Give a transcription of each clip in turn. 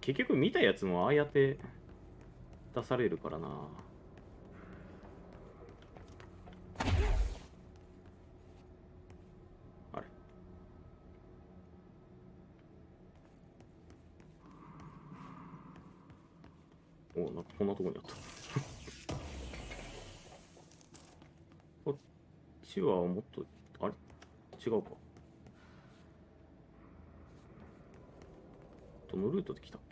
結局見たやつもああやって出されるからな。あれ、お、なんかこんなとこにあった。こっちはもっと、あれ違うか。どのルートで来たっけ？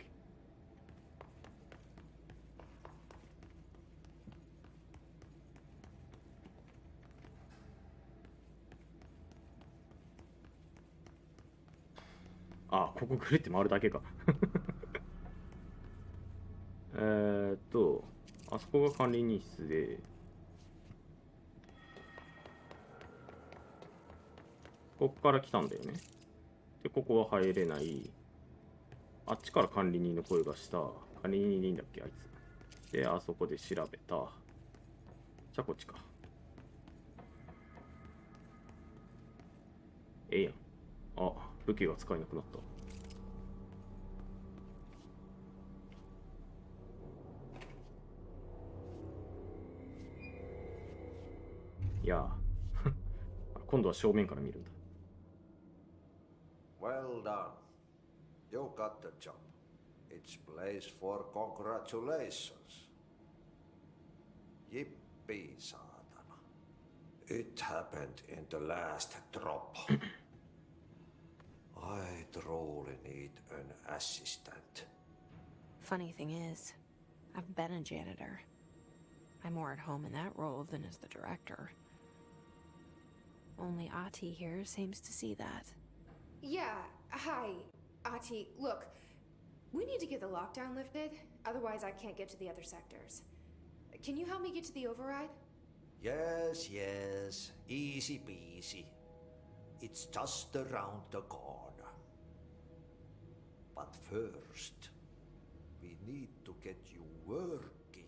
あ、ここぐるって回るだけか。あそこが管理人室で、ここから来たんだよね。で、ここは入れない。あっちから管理人の声がした。管理人でいいんだっけ、あいつ。で、あそこで調べた。じゃあ、こっちか。ええやん。あ、武器が使えなくなった。いや今度は正面から見るんだ。Well done. You got the job. It's place for congratulations. Yippee, saatana. It happened in the last drop. I truly need an assistant. Funny thing is, I've been a janitor. I'm more at home in that role than as the director. Only Ati here seems to see that. Yeah, hi, Ati. Look, we need to get the lockdown lifted, otherwise I can't get to the other sectors. Can you help me get to the override? Yes, yes. Easy peasy. It's just around the corner. But first, we need to get you working.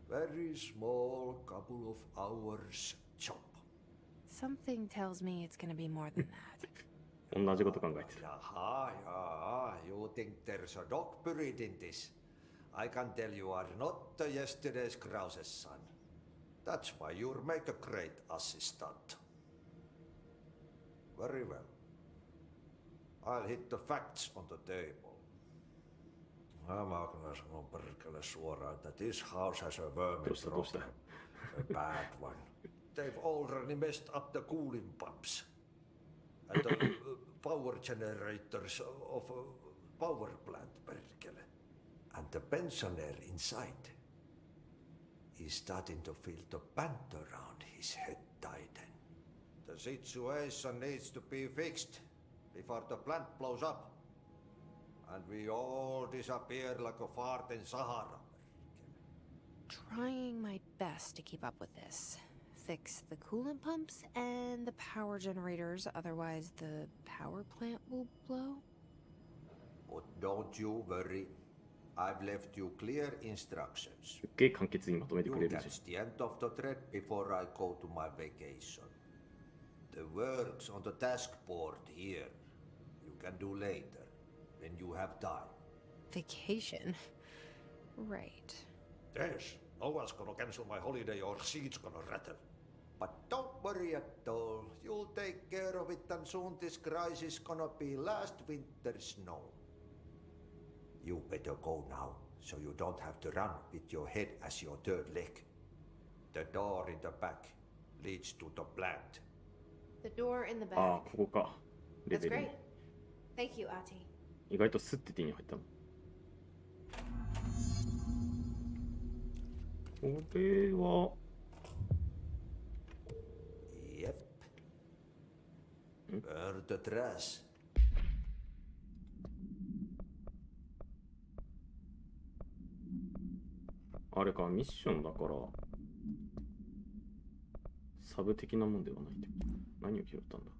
Very small couple of hours job. Something tells me it's gonna be more than that. 同じこと考えてた。 Yaha, you think there's a dog buried in this? I can tell you are not the yesterday's Krause's son. That's why you'll make a great assistant. Very well. I'll hit the facts on the table. Mä kyllä sanon perkele suoraan, että this house has a vermin problem. A bad one. They've already messed up the cooling pumps. And the power generators of a power plant, perkele. And the pensioner inside is starting to feel the pant around his head tighten. The situation needs to be fixed before the plant blows up. And we all disappear like a fart in Sahara. Trying my best to keep up with this. Fix the coolant pumps and the power generators, otherwise the power plant will blow. But don't you worry. I've left you clear instructions. すっげえ簡潔にまとめてく You れるじゃん。 catch the end of the thread before I go to my vacation. The work's on the task board here. You can do later, when you have time. Vacation? Right. Yes, no one's gonna cancel my holiday or seat's gonna rattle. But don't worry at all. You'll take care of it and soon this crisis gonna be last winter's snow. You better go now, so you don't have to run with your head as your third leg. The door in the back leads to the plant. The door in the ああ、 back. ここか。レ That's ベル great. Thank you, Ati. 意外とスッて手に入ったの。これは、 Yep. Burn the trash. あれか、ミッションだから、サブ的なもんではないってこと。何を拾ったんだ。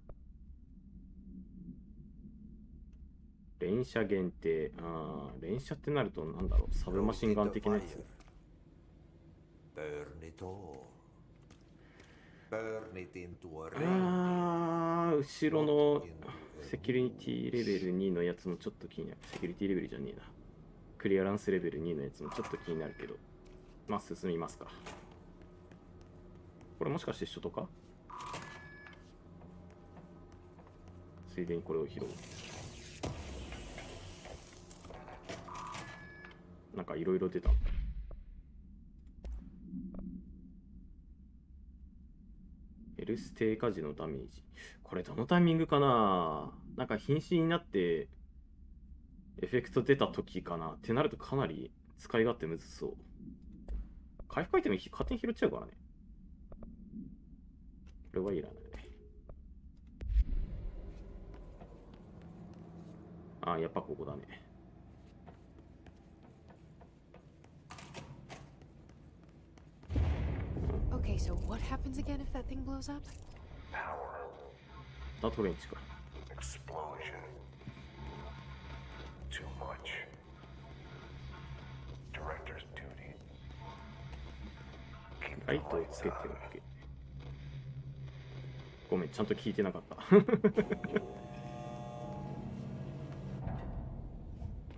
連射限定。ああ、連射ってなるとなんだろう、サブマシンガン的なやつ。Burn it all. Burn it into a ring. ああ、後ろのセキュリティレベル2のやつもちょっと気になる。セキュリティレベルじゃねえな。クリアランスレベル2のやつもちょっと気になるけど。まあ進みますか。これもしかして一緒とか？ついでにこれを拾う。なんかいろいろ出た。ヘルス低下時のダメージ。これどのタイミングかな？なんか瀕死になってエフェクト出た時かなってなるとかなり使い勝手むずそう。回復アイテム勝手に拾っちゃうからね。これはいらない。あ、やっぱここだね。Okay, so what happens again if that thing blows up? Power. ダトレンチか。 Explosion. Too much. Director's duty. Keep ラ the イトを lights つけて on. おけ。ごめん、ちゃんと聞いてなかった。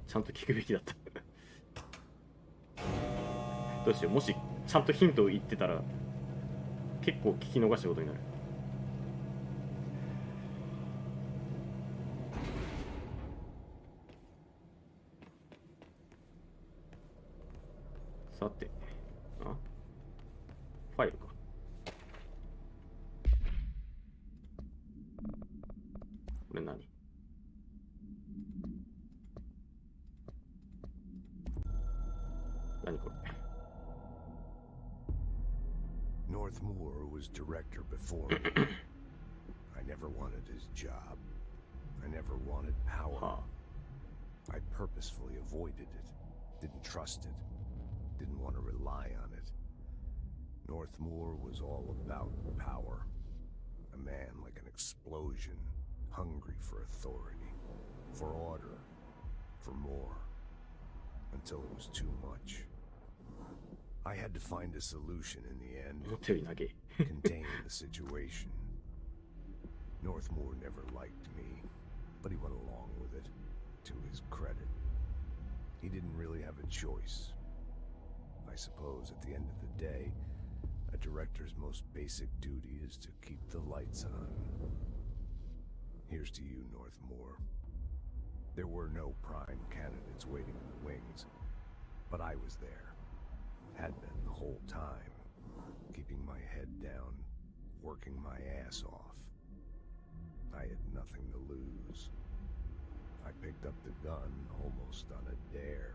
ちゃんと聞くべきだった。どうしよう、もしちゃんとヒントを言ってたら結構聞き逃したことになる。さて、あ、ファイルか。これ何？何これ？ Northmoor was director before me. I never wanted his job. I never wanted power. は I purposefully avoided it. Didn't trust it. Didn't want to rely on it. Northmoor was all about power. A man like an explosion, hungry for authority, for order, for more. Until it was too much. I had to find a solution in the あ、 end. 思ったより長い。 Contain the situation. Northmoor never liked me, but he went along with it, to his credit. He didn't really have a choice. I suppose at the end of the day, a director's most basic duty is to keep the lights on. Here's to you, Northmoor. There were no prime candidates waiting in the wings, but I was there. Had been the whole time, keeping my head down, working my ass off. I had nothing to lose. I picked up the gun almost on a dare.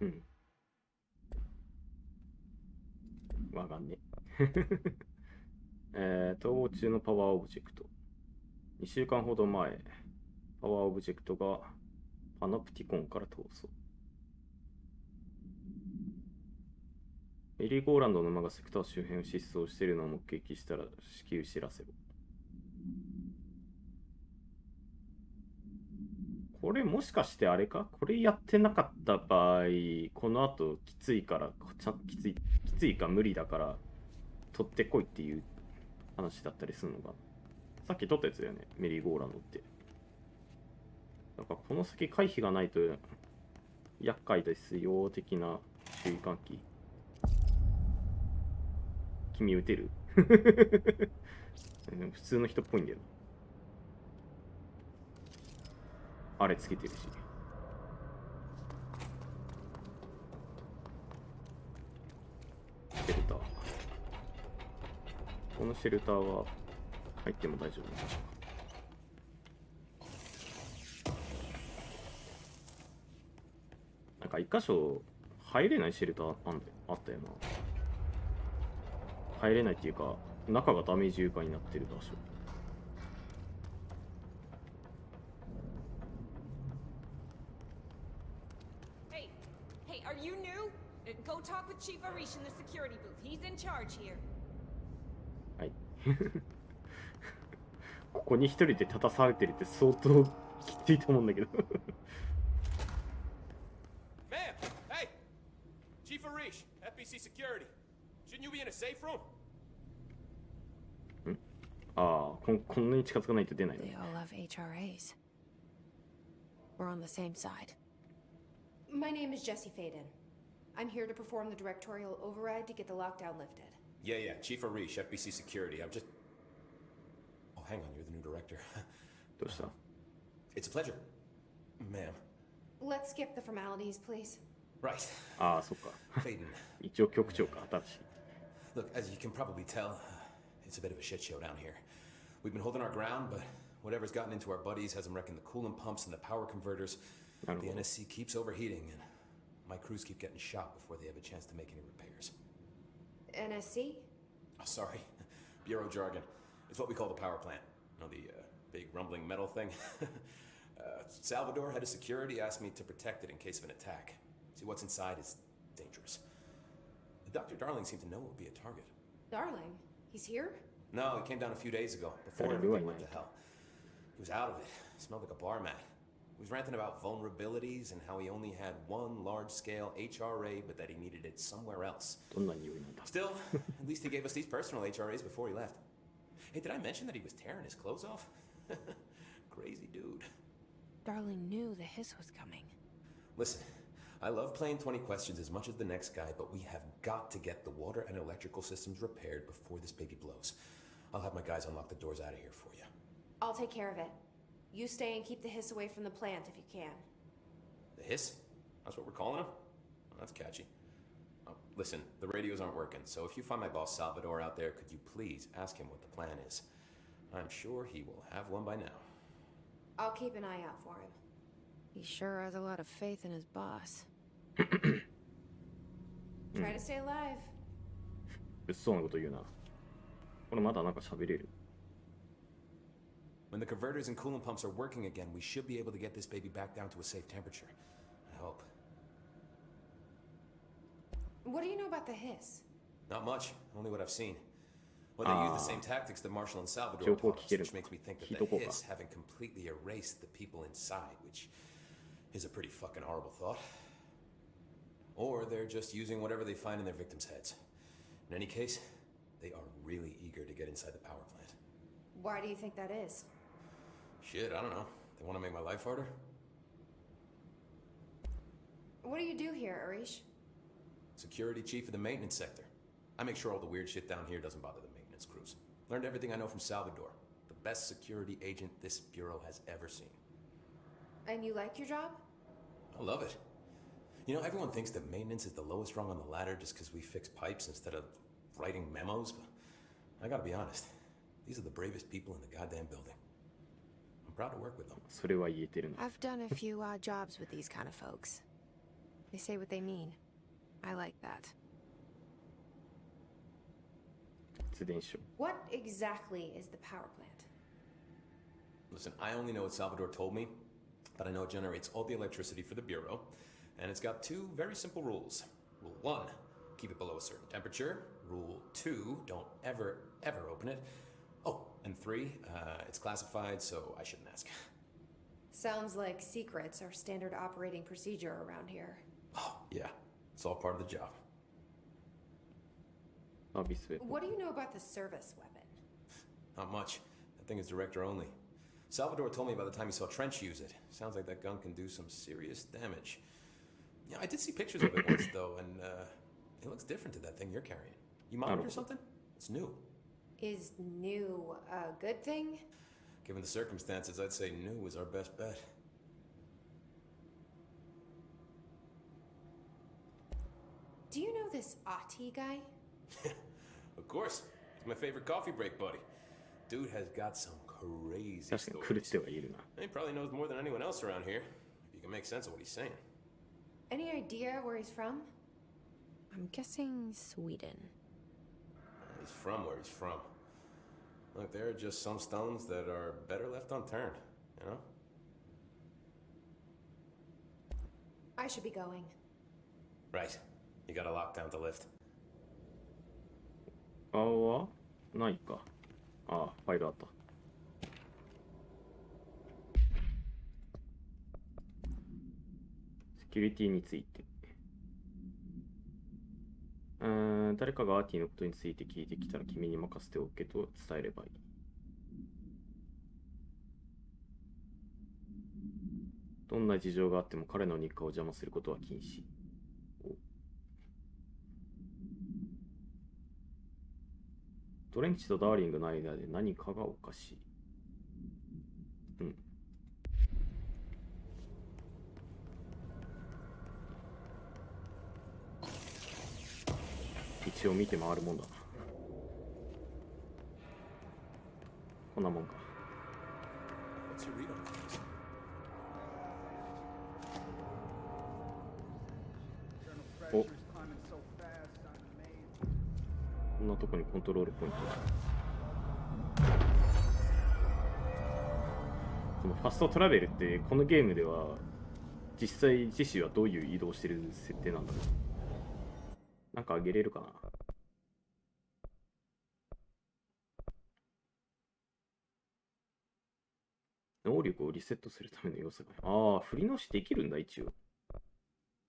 うん。わかんね。逃亡中のパワーオブジェクト。2週間ほど前、パワーオブジェクトがパノプティコンから逃走。メリーゴーランドの馬がセクター周辺を疾走しているのを目撃したら至急知らせろ。これもしかしてあれか？これやってなかった場合、この後きついから、きついか無理だから取ってこいっていう話だったりするのかな。さっき取ったやつだよね、メリーゴーランドって。だからこの先回避がないと厄介ですよ的な注意喚起。君撃てる？普通の人っぽいんだよな。あれつけてるし。シェルター。このシェルターは入っても大丈夫なのか。なんか一箇所入れないシェルターあったよな。入れないっていうか、中がダメージ床になってる場所。Hey, are you new? Go talk with Chief Arish in the security booth. He's in charge here. はい。ここに一人で立たされてるって相当きついと思うんだけど。Ma'am! Hey! Chief Arish, FBC Security. Shouldn't you be in a safe room? ああ、こんなに近づかないと出ないの。 They all have HRAs. We're on the same side. My name is Jesse Faden. I'm here to perform the directorial override to get the lockdown lifted. Yeah, Chief Arish, FBC Security. I'm just... Oh, hang on, you're the new director. どうした？ It's a pleasure, ma'am. Let's skip the formalities, please. Right. ああ、そっか。 Faden. 一応局長か、新しい。 Look, as you can probably tell, it's a bit of a shit show down here. We've been holding our ground, but whatever's gotten into our buddies has them wrecking the coolant pumps and the power converters. The NSC keeps overheating, and my crews keep getting shot before they have a chance to make any repairs. NSC? Oh, sorry. Bureau jargon. It's what we call the power plant. You know, the big rumbling metal thing? Salvador, head of security, asked me to protect it in case of an attack. See, what's inside is dangerous. Dr. Darling seemed to know it would be a target. Darling? He's here? No, he came down a few days ago, before everything went to hell. He was out of it. Smelled like a bar mat. He was ranting about vulnerabilities and how he only had one large-scale HRA, but that he needed it somewhere else. どんな匂いなんだ。 Still, at least he gave us these personal HRAs before he left. Hey, did I mention that he was tearing his clothes off? Crazy dude. Darling knew the hiss was coming. Listen, I love playing 20 questions as much as the next guy, but we have got to get the water and electrical systems repaired before this baby blows. I'll have my guys unlock the doors out of here for you. I'll take care of it. You stay and keep the hiss away from the plant if you can. The hiss? That's what we're calling him? Oh, that's catchy. Oh, listen, the radios aren't working, so if you find my boss Salvador out there, could you please ask him what the plan is? I'm sure he will have one by now. I'll keep an eye out for him. He sure has a lot of faith in his boss. Try to stay alive. 物騒なこと言うな。これまだなんか喋れる。 When the converters and coolant pumps are working again, we should be able to get this baby back down to a safe temperature. I hope. What do you know about the hiss? Not much, only what I've seen. Well, they use the same tactics that Marshall and Salvador情報 taught 聞 us, ける which makes me think 聞い that と the こうか。 hiss haven't completely erased the people inside, which is a pretty fucking horrible thought. Or they're just using whatever they find in their victims' heads. In any case, they are really eager to get inside the power plant. Why do you think that is? Shit, I don't know. They want to make my life harder? What do you do here, Arish? Security chief of the maintenance sector. I make sure all the weird shit down here doesn't bother the maintenance crews. Learned everything I know from Salvador. The best security agent this bureau has ever seen. And you like your job? I love it. You know, everyone thinks that maintenance is the lowest rung on the ladder just because we fix pipes instead of writing memos, but I gotta be honest. These are the bravest people in the goddamn building. I'm proud to work with them. それは言えてるな。 I've done a few odd jobs with these kind of folks. They say what they mean. I like that. 発電所。 What exactly is the power plant? Listen, I only know what Salvador told me, but I know it generates all the electricity for the bureau, and it's got two very simple rules. Rule 1, keep it below a certain temperature. Rule 2, don't ever open it. Oh, and 3, it's classified, so I shouldn't ask. Sounds like secrets are standard operating procedure around here. Oh, yeah, it's all part of the job. サービスウェポン。 What do you know about the service weapon? Not much. That thing is director only. Salvador told me by the time he saw Trench use it. Sounds like that gun can do some serious damage. Yeah, I did see pictures of it once, though, and it looks different to that thing you're carrying. You mounted or something? It's new. Is new a good thing? Given the circumstances, I'd say new is our best bet. Do you know this Ati guy? Of course. He's my favorite coffee break buddy. Dude has got some crazy 確かに狂っ stories. てはいるな。 He probably knows more than anyone else around here, if you can make sense of what he's saying. Any idea where he's from? I'm guessing Sweden. He's from where he's from. Look, there are just some stones that are better left unturned, you know? I should be going. Right. You got a lockdown to lift. 顔はないか。ああ、ファイルあった。セキュリティについて。誰かがアーティのことについて聞いてきたら君に任せておけと伝えればいい。どんな事情があっても彼の日課を邪魔することは禁止。トレンチとダーリングの間で何かがおかしい。うん。一応見て回るもんだな。こんなもんか。お、こんなとこにコントロールポイントだ。このファストトラベルってこのゲームでは実際ジェシーはどういう移動してる設定なんだろう。なんかあげれるかな。能力をリセットするための要素が。ああ、振り直しできるんだ、一応。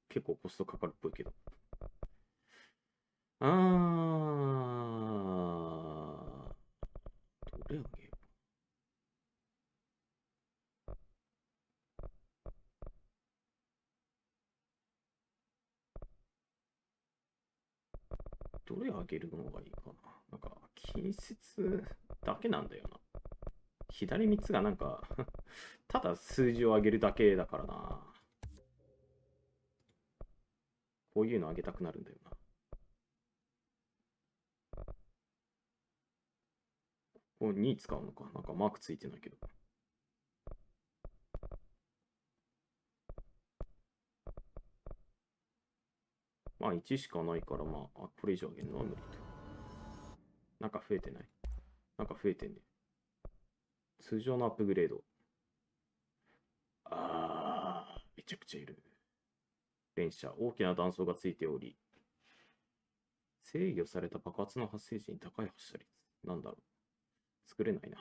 結構コストかかるっぽいけど。どれあげよう。どれあげるのがいいかな。なんか、近接だけなんだよな。左3つがなんかただ数字を上げるだけだからな。こういうの上げたくなるんだよな。これ2使うのか。なんかマークついてないけど。まあ1しかないから、まあ、これ以上上げるのは無理と。なんか増えてない？なんか増えてんね。通常のアップグレード。めちゃくちゃいる。連射、大きな断層がついており、制御された爆発の発生時に高い発射率。なんだろう。作れないな。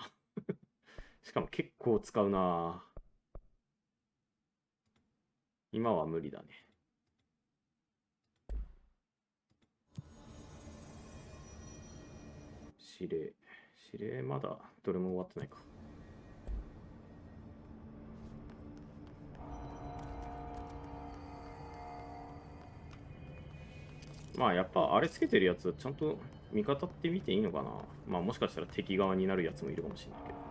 しかも結構使うな。今は無理だね。指令まだどれも終わってないか。まあやっぱあれつけてるやつはちゃんと味方って見ていいのかな。まあもしかしたら敵側になるやつもいるかもしれないけど。